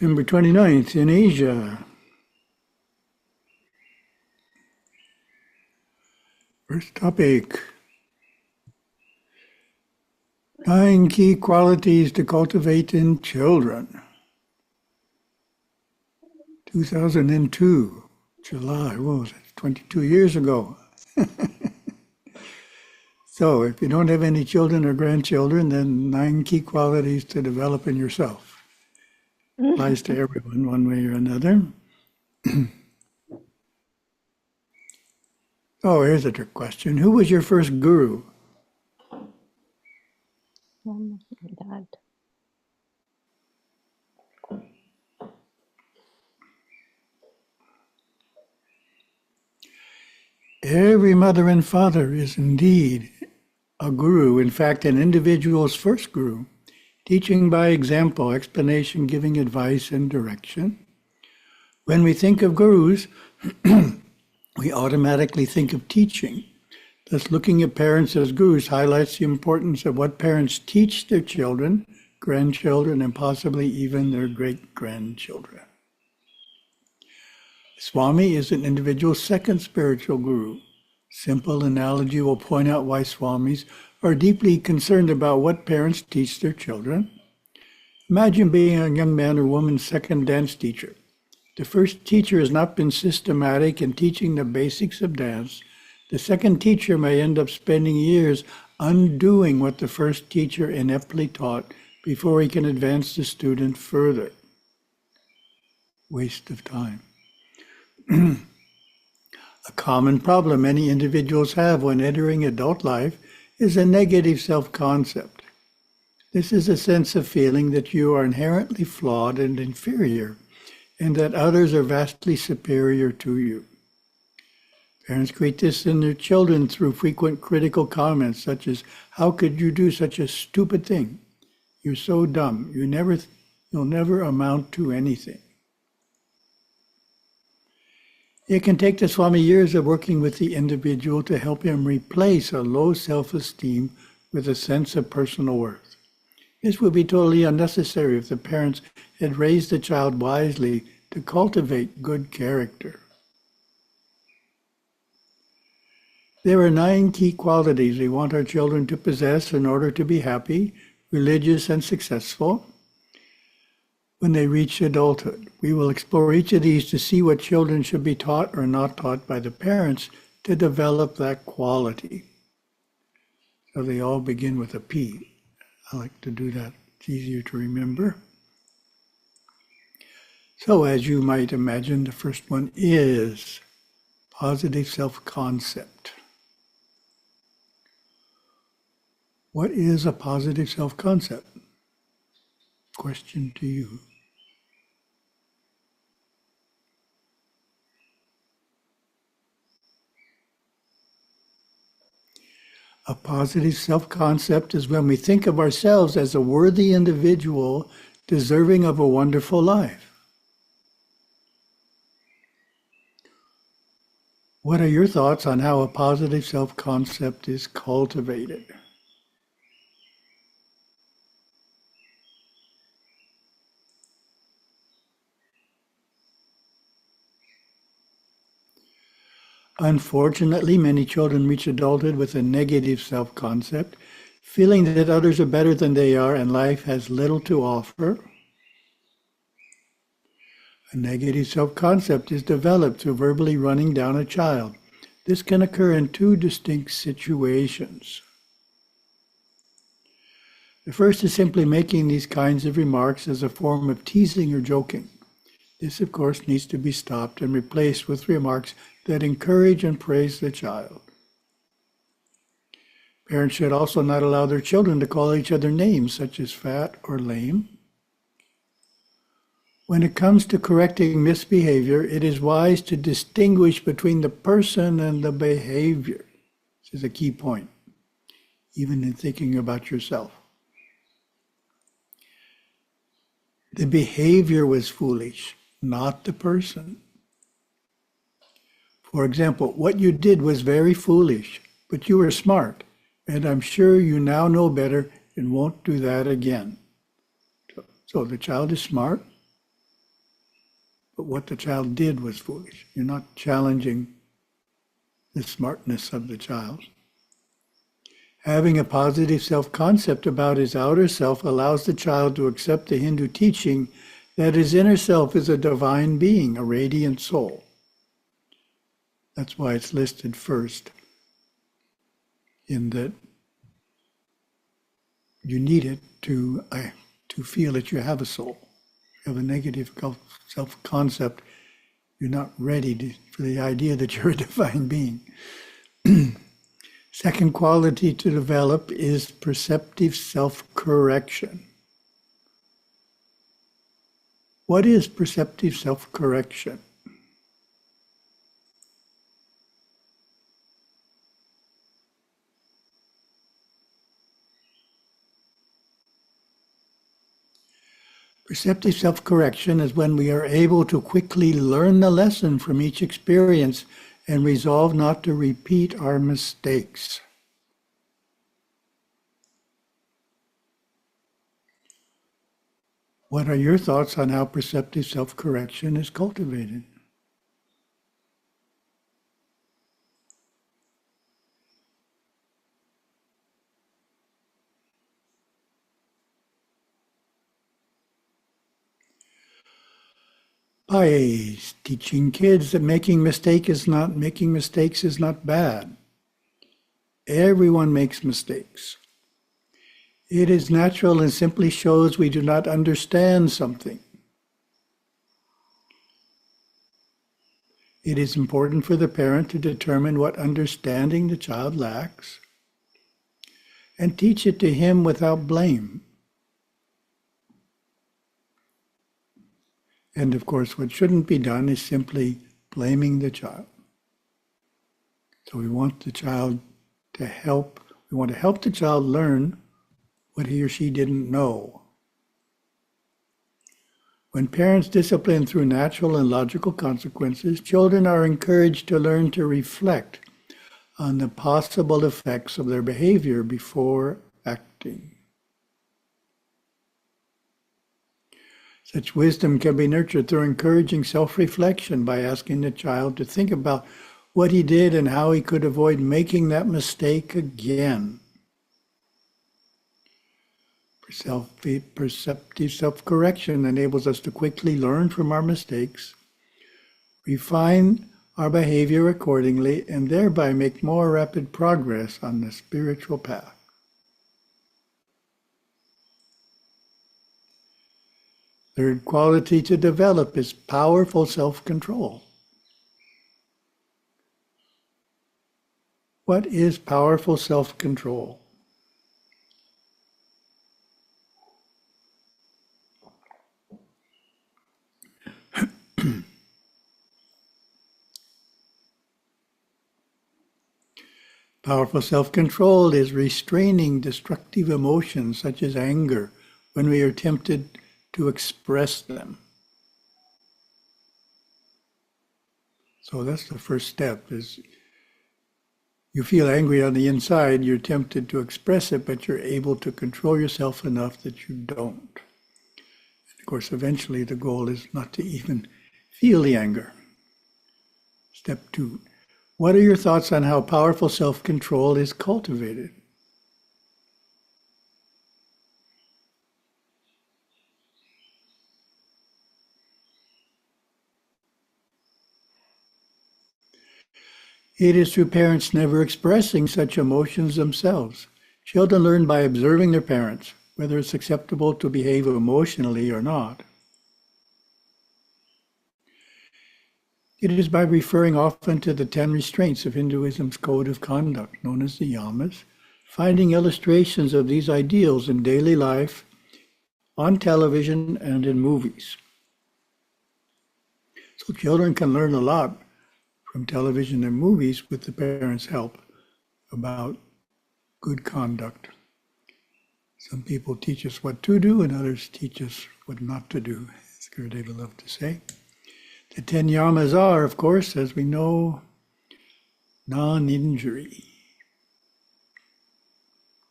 December 29th in Asia. First topic. 9 key qualities to cultivate in children. 2002, July, whoa, that's 22 years ago. So if you don't have any children or grandchildren, then 9 key qualities to develop in yourself. Applies to everyone one way or another. Oh, here's a trick question. Who was your first guru? Mom and Dad. Every mother and father is indeed a guru, in fact, an individual's first guru, teaching by example, explanation, giving advice and direction. When we think of gurus, we automatically think of teaching. Thus, looking at parents as gurus highlights the importance of what parents teach their children, grandchildren, and possibly even their great-grandchildren. Swami is an individual's second spiritual guru. Simple analogy will point out why Swamis are deeply concerned about what parents teach their children. Imagine being a young man or woman's second dance teacher. The first teacher has not been systematic in teaching the basics of dance. The second teacher may end up spending years undoing what the first teacher ineptly taught before he can advance the student further. Waste of time. A common problem many individuals have when entering adult life is a negative self-concept. This is a sense of feeling that you are inherently flawed and inferior, and that others are vastly superior to you. Parents create this in their children through frequent critical comments such as, "How could you do such a stupid thing? You're so dumb. You'll never amount to anything." It can take the Swami years of working with the individual to help him replace a low self-esteem with a sense of personal worth. This would be totally unnecessary if the parents had raised the child wisely to cultivate good character. There are 9 key qualities we want our children to possess in order to be happy, religious, and successful when they reach adulthood. We will explore each of these to see what children should be taught or not taught by the parents to develop that quality. So they all begin with a P. I like to do that. It's easier to remember. So as you might imagine, the first one is positive self-concept. What is a positive self-concept? Question to you. A positive self-concept is when we think of ourselves as a worthy individual deserving of a wonderful life. What are your thoughts on how a positive self-concept is cultivated? Unfortunately, many children reach adulthood with a negative self-concept, feeling that others are better than they are and life has little to offer. A negative self-concept is developed through verbally running down a child. This can occur in 2 distinct situations. The first is simply making these kinds of remarks as a form of teasing or joking. This, of course, needs to be stopped and replaced with remarks that encourage and praise the child. Parents should also not allow their children to call each other names such as fat or lame. When it comes to correcting misbehavior, it is wise to distinguish between the person and the behavior. This is a key point, even in thinking about yourself. The behavior was foolish, not the person. For example, what you did was very foolish, but you were smart, and I'm sure you now know better and won't do that again. So the child is smart, but what the child did was foolish. You're not challenging the smartness of the child. Having a positive self-concept about his outer self allows the child to accept the Hindu teaching that his inner self is a divine being, a radiant soul. That's why it's listed first, in that you need it to feel that you have a soul. If you have a negative self-concept, you're not ready for the idea that you're a divine being. Second quality to develop is perceptive self-correction. What is perceptive self-correction? Perceptive self-correction is when we are able to quickly learn the lesson from each experience and resolve not to repeat our mistakes. What are your thoughts on how perceptive self-correction is cultivated? By teaching kids that making mistakes is not bad. Everyone makes mistakes. It is natural and simply shows we do not understand something. It is important for the parent to determine what understanding the child lacks and teach it to him without blame. And of course, what shouldn't be done is simply blaming the child. So we want the child to help. We want to help the child learn what he or she didn't know. When parents discipline through natural and logical consequences, children are encouraged to learn to reflect on the possible effects of their behavior before acting. Such wisdom can be nurtured through encouraging self-reflection by asking the child to think about what he did and how he could avoid making that mistake again. Perceptive self-correction enables us to quickly learn from our mistakes, refine our behavior accordingly, and thereby make more rapid progress on the spiritual path. Third quality to develop is powerful self-control. What is powerful self-control? Powerful self-control is restraining destructive emotions such as anger when we are tempted to express them. So that's the first step, is you feel angry on the inside, you're tempted to express it, but you're able to control yourself enough that you don't. And of course, eventually the goal is not to even feel the anger. Step 2. What are your thoughts on how powerful self-control is cultivated? It is through parents never expressing such emotions themselves. Children learn by observing their parents, whether it's acceptable to behave emotionally or not. It is by referring often to the 10 restraints of Hinduism's code of conduct, known as the yamas, finding illustrations of these ideals in daily life, on television, and in movies. So children can learn a lot from television and movies with the parents' help about good conduct. Some people teach us what to do and others teach us what not to do, as Gurudeva loved to say. The 10 yamas are, of course, as we know, non-injury,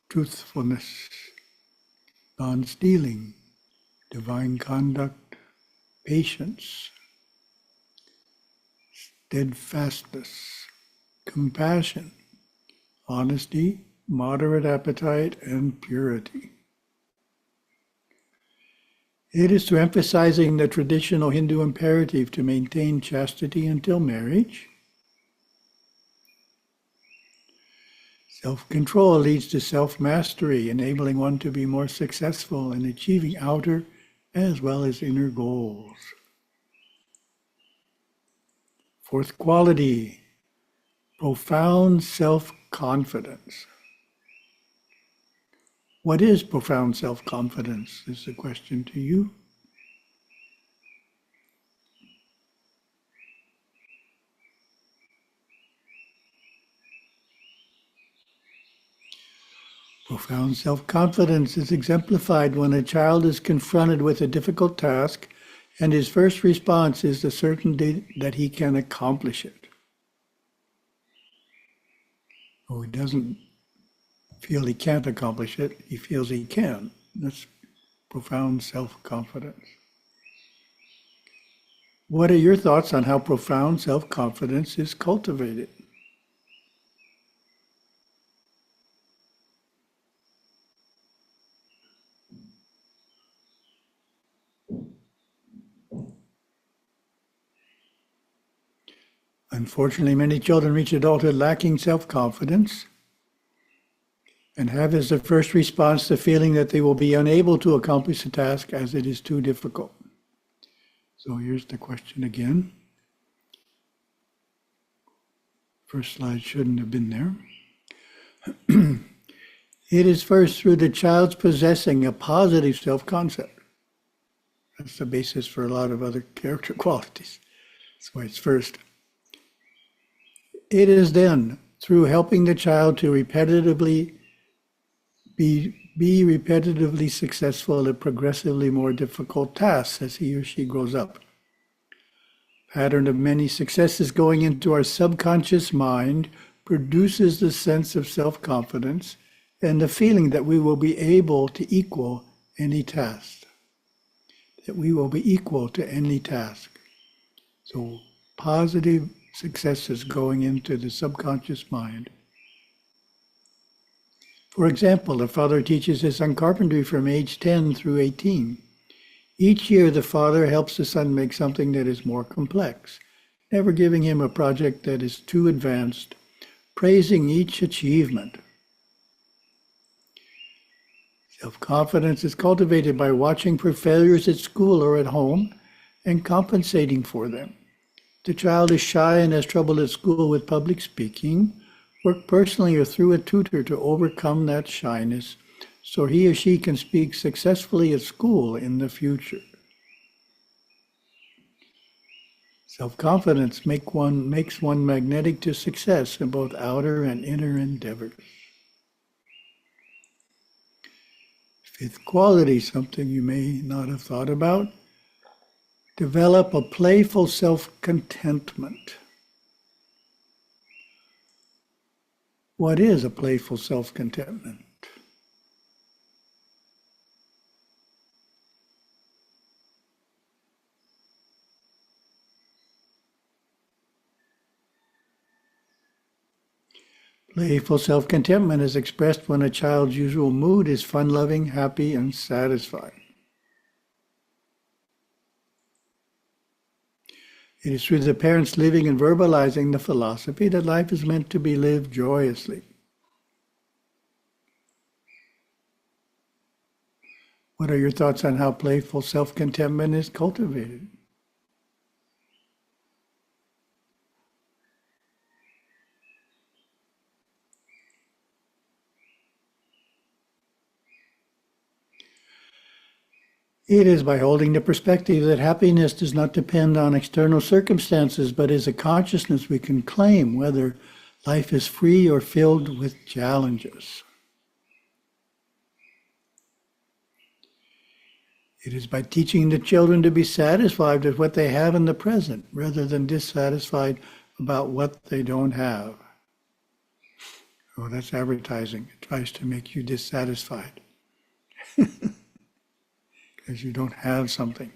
truthfulness, non-stealing, divine conduct, patience, steadfastness, compassion, honesty, moderate appetite, and purity. It is through emphasizing the traditional Hindu imperative to maintain chastity until marriage. Self-control leads to self-mastery, enabling one to be more successful in achieving outer as well as inner goals. Fourth quality, profound self-confidence. What is profound self-confidence? Is the question to you. Profound self-confidence is exemplified when a child is confronted with a difficult task and his first response is the certainty that he can accomplish it. Or he doesn't feel he can't accomplish it, he feels he can. That's profound self-confidence. What are your thoughts on how profound self-confidence is cultivated? Unfortunately, many children reach adulthood lacking self-confidence and have as their first response the feeling that they will be unable to accomplish the task as it is too difficult. So here's the question again. First slide shouldn't have been there. It is first through the child's possessing a positive self-concept. That's the basis for a lot of other character qualities. That's why it's first. It is then through helping the child to repetitively be repetitively successful at progressively more difficult tasks as he or she grows up. Pattern of many successes going into our subconscious mind produces the sense of self-confidence and the feeling that we will be able to equal any task. That we will be equal to any task. So positive successes going into the subconscious mind. For example, the father teaches his son carpentry from age 10 through 18. Each year, the father helps the son make something that is more complex, never giving him a project that is too advanced, praising each achievement. Self-confidence is cultivated by watching for failures at school or at home and compensating for them. The child is shy and has trouble at school with public speaking. Work personally or through a tutor to overcome that shyness so he or she can speak successfully at school in the future. Self-confidence makes one magnetic to success in both outer and inner endeavors. Fifth quality, something you may not have thought about. Develop a playful self-contentment. What is a playful self-contentment? Playful self-contentment is expressed when a child's usual mood is fun-loving, happy, and satisfied. It is through the parents living and verbalizing the philosophy that life is meant to be lived joyously. What are your thoughts on how playful self-contentment is cultivated? It is by holding the perspective that happiness does not depend on external circumstances, but is a consciousness we can claim, whether life is free or filled with challenges. It is by teaching the children to be satisfied with what they have in the present, rather than dissatisfied about what they don't have. Oh, that's advertising. It tries to make you dissatisfied. Because you don't have something.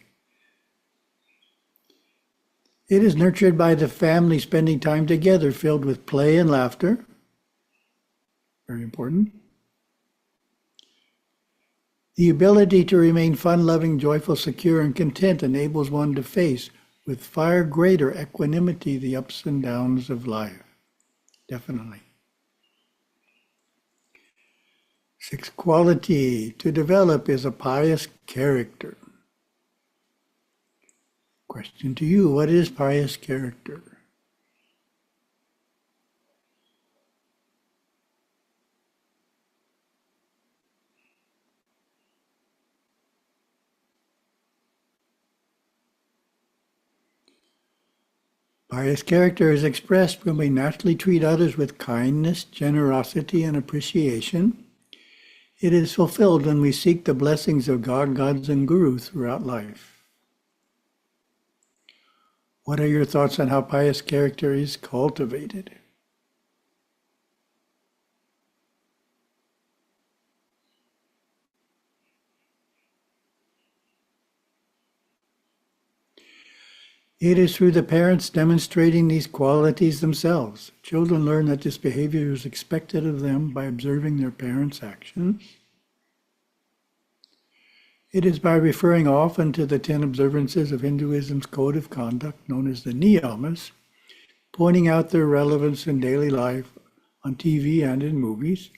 It is nurtured by the family spending time together, filled with play and laughter. Very important. The ability to remain fun-loving, joyful, secure, and content enables one to face with far greater equanimity the ups and downs of life. Definitely. Sixth quality to develop is a pious character. Question to you, what is pious character? Pious character is expressed when we naturally treat others with kindness, generosity, and appreciation. It is fulfilled when we seek the blessings of God, gods, and Guru throughout life. What are your thoughts on how pious character is cultivated? It is through the parents demonstrating these qualities themselves. Children learn that this behavior is expected of them by observing their parents' actions. It is by referring often to the 10 observances of Hinduism's code of conduct, known as the niyamas, pointing out their relevance in daily life on TV and in movies.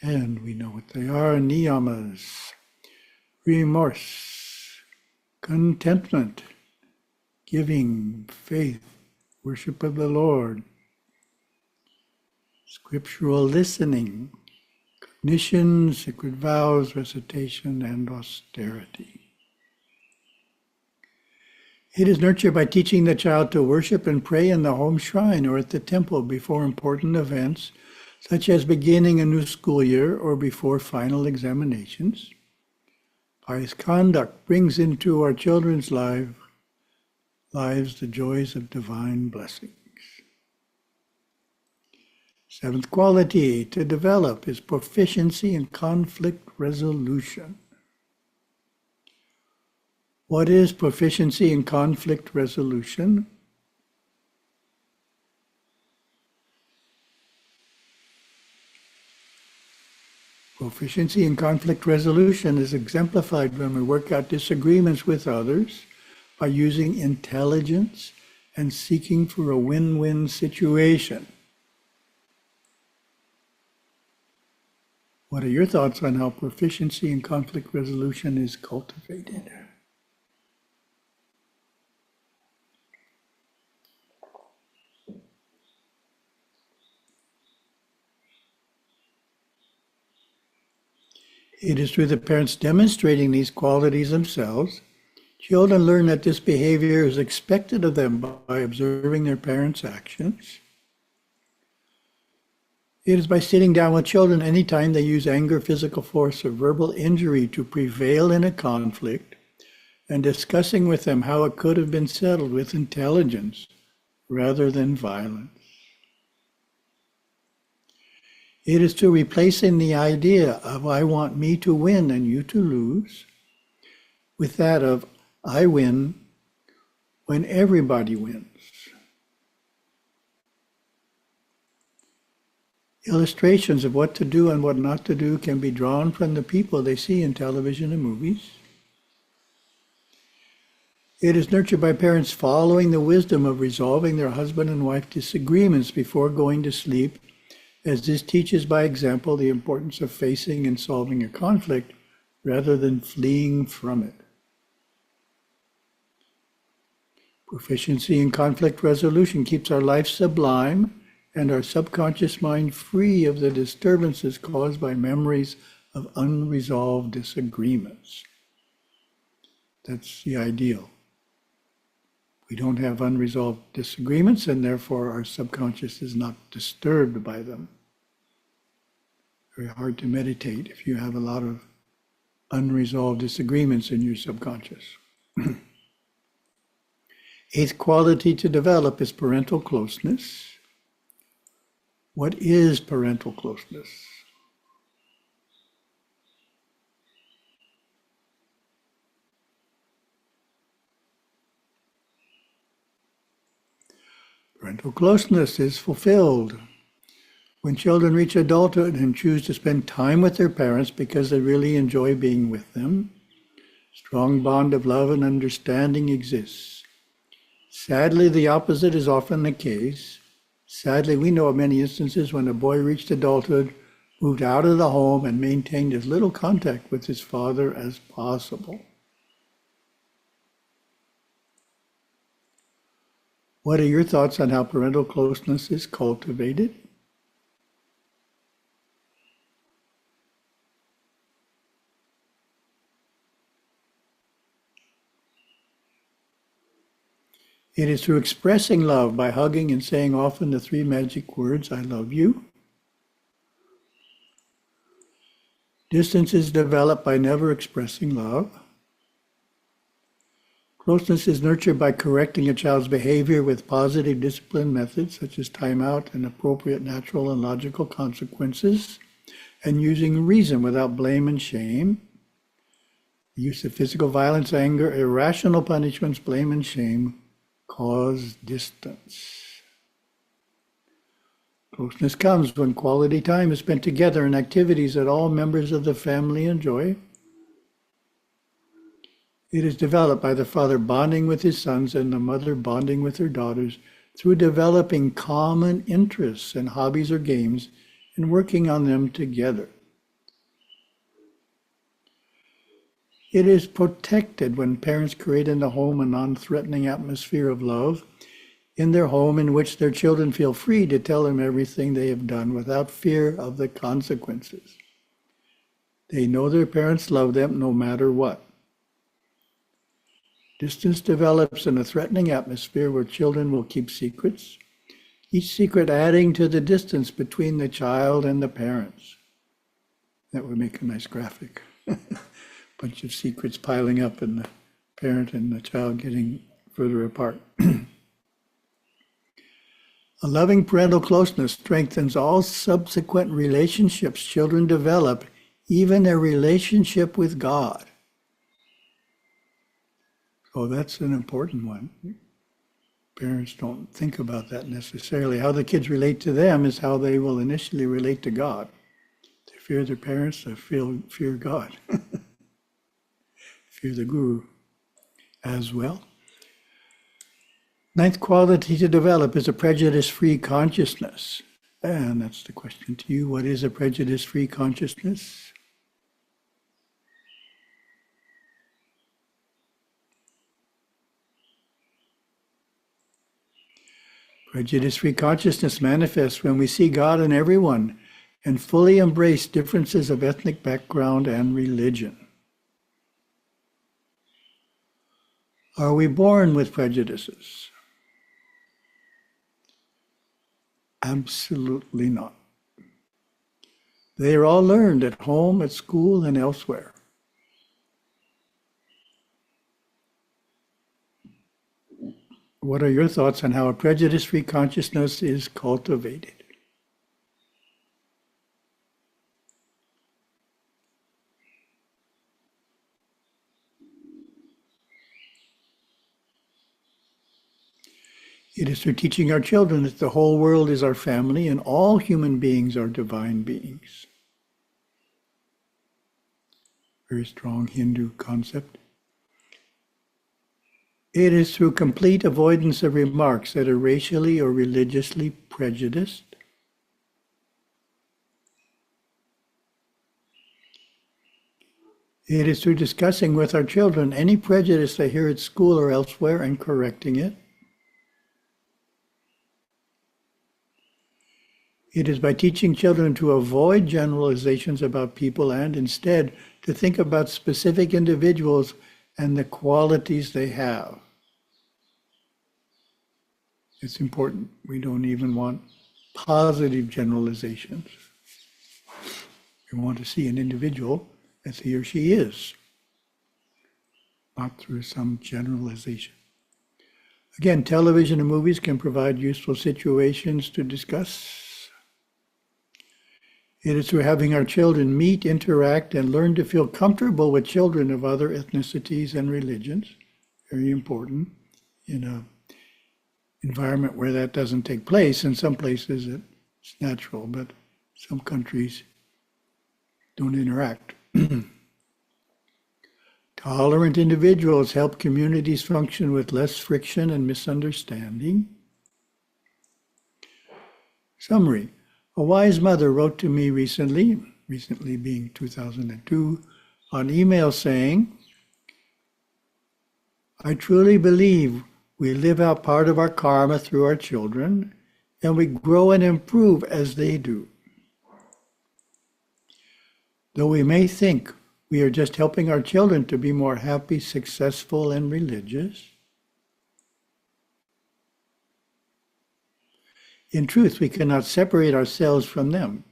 And we know what they are: niyamas: remorse, contentment, giving, faith, worship of the Lord, scriptural listening, cognition, sacred vows, recitation, and austerity. It is nurtured by teaching the child to worship and pray in the home shrine or at the temple before important events, such as beginning a new school year or before final examinations. Pious conduct brings into our children's lives the joys of divine blessings. Seventh quality to develop is proficiency in conflict resolution. What is proficiency in conflict resolution? Proficiency in conflict resolution is exemplified when we work out disagreements with others by using intelligence and seeking for a win-win situation. What are your thoughts on how proficiency in conflict resolution is cultivated? It is through the parents demonstrating these qualities themselves. Children learn that this behavior is expected of them by observing their parents' actions. It is by sitting down with children anytime they use anger, physical force, or verbal injury to prevail in a conflict, and discussing with them how it could have been settled with intelligence rather than violence. It is to replacing the idea of I want me to win and you to lose with that of I win when everybody wins. Illustrations of what to do and what not to do can be drawn from the people they see in television and movies. It is nurtured by parents following the wisdom of resolving their husband and wife disagreements before going to sleep, as this teaches by example the importance of facing and solving a conflict rather than fleeing from it. Proficiency in conflict resolution keeps our life sublime and our subconscious mind free of the disturbances caused by memories of unresolved disagreements. That's the ideal. We don't have unresolved disagreements, and therefore our subconscious is not disturbed by them. Very hard to meditate if you have a lot of unresolved disagreements in your subconscious. Eighth quality to develop is parental closeness. What is parental closeness? Parental closeness is fulfilled when children reach adulthood and choose to spend time with their parents because they really enjoy being with them. Strong bond of love and understanding exists. Sadly, the opposite is often the case. Sadly, we know of many instances when a boy reached adulthood, moved out of the home, and maintained as little contact with his father as possible. What are your thoughts on how parental closeness is cultivated? It is through expressing love by hugging and saying often the three magic words, I love you. Distance is developed by never expressing love. Closeness is nurtured by correcting a child's behavior with positive discipline methods such as timeout and appropriate natural and logical consequences, and using reason without blame and shame. The use of physical violence, anger, irrational punishments, blame and shame cause distance. Closeness comes when quality time is spent together in activities that all members of the family enjoy. It is developed by the father bonding with his sons and the mother bonding with her daughters through developing common interests and hobbies or games and working on them together. It is protected when parents create in the home a non-threatening atmosphere of love in their home in which their children feel free to tell them everything they have done without fear of the consequences. They know their parents love them no matter what. Distance develops in a threatening atmosphere where children will keep secrets, each secret adding to the distance between the child and the parents. That would make a nice graphic. Bunch of secrets piling up and the parent and the child getting further apart. A loving parental closeness strengthens all subsequent relationships children develop, even their relationship with God. Oh, that's an important one. Parents don't think about that necessarily. How the kids relate to them is how they will initially relate to God. They fear their parents, they fear God. Fear the guru as well. Ninth quality to develop is a prejudice-free consciousness. And that's the question to you. What is a prejudice-free consciousness? Prejudice-free consciousness manifests when we see God in everyone and fully embrace differences of ethnic background and religion. Are we born with prejudices? Absolutely not. They are all learned at home, at school, and elsewhere. What are your thoughts on how a prejudice-free consciousness is cultivated? It is through teaching our children that the whole world is our family and all human beings are divine beings. Very strong Hindu concept. It is through complete avoidance of remarks that are racially or religiously prejudiced. It is through discussing with our children any prejudice they hear at school or elsewhere and correcting it. It is by teaching children to avoid generalizations about people and instead to think about specific individuals and the qualities they have. It's important. We don't even want positive generalizations. We want to see an individual as he or she is, not through some generalization. Again, television and movies can provide useful situations to discuss. It is through having our children meet, interact, and learn to feel comfortable with children of other ethnicities and religions. Very important in environment where that doesn't take place. In some places it's natural, but some countries don't interact. Tolerant individuals help communities function with less friction and misunderstanding. Summary. A wise mother wrote to me recently being 2002, on email saying, I truly believe we live out part of our karma through our children, and we grow and improve as they do. Though we may think we are just helping our children to be more happy, successful, and religious, in truth, we cannot separate ourselves from them.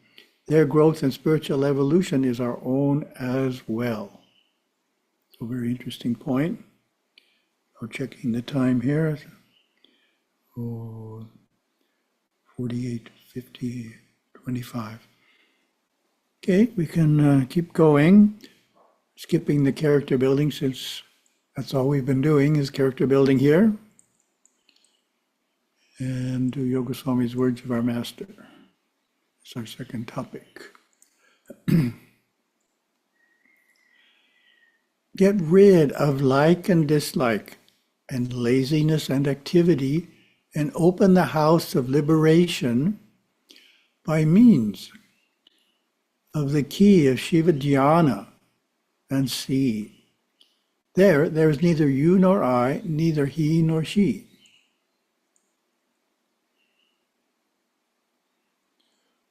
Their growth and spiritual evolution is our own as well. So, very interesting point. We're checking the time here. 48, 50, 25. Okay, we can keep going. Skipping the character building, since that's all we've been doing is character building here. And do Yogaswami's words of our master. It's our second topic. Get rid of like and dislike and laziness and activity, and open the house of liberation by means of the key of Shiva Dhyana, and see. There is neither you nor I, neither he nor she.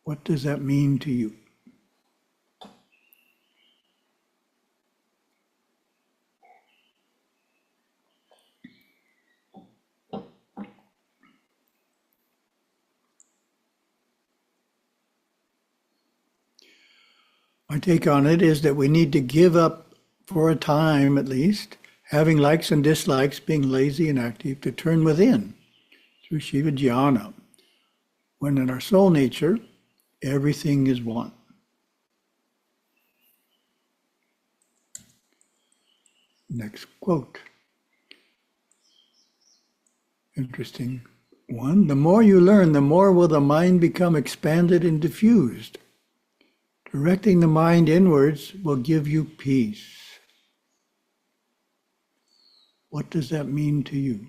What does that mean to you? My take on it is that we need to give up, for a time at least, having likes and dislikes, being lazy and active, to turn within through Shiva Dhyana, when in our soul nature, everything is one. Next quote. Interesting one. The more you learn, the more will the mind become expanded and diffused. Directing the mind inwards will give you peace. What does that mean to you?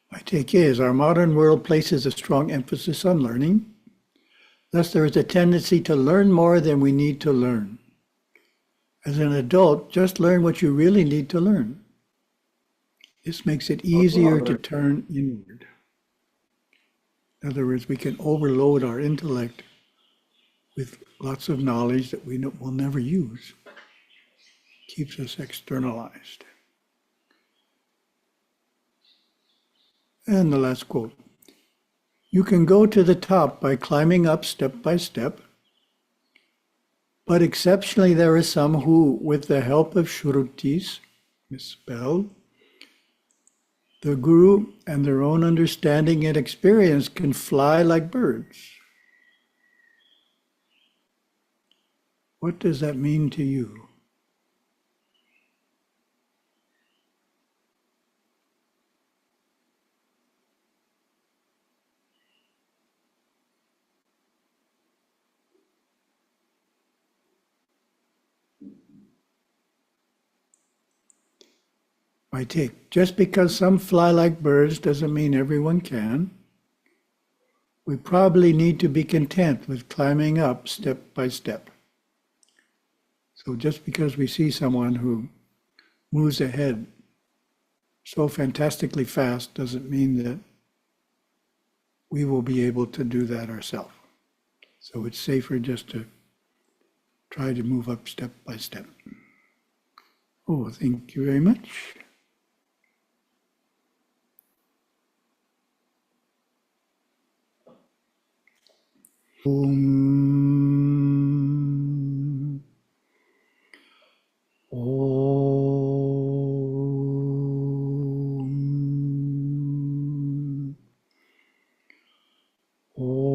My take is our modern world places a strong emphasis on learning. Thus, there is a tendency to learn more than we need to learn. As an adult, just learn what you really need to learn. This makes it easier to turn inward. In other words, we can overload our intellect with lots of knowledge that we will never use. Keeps us externalized. And the last quote. You can go to the top by climbing up step by step, but exceptionally there are some who, with the help of Sruitis, misspelled, the Guru and their own understanding and experience, can fly like birds. What does that mean to you? My take, just because some fly like birds doesn't mean everyone can. We probably need to be content with climbing up step by step. So just because we see someone who moves ahead so fantastically fast doesn't mean that we will be able to do that ourselves. So it's safer just to try to move up step by step. Oh, thank you very much. Om. Om. Om.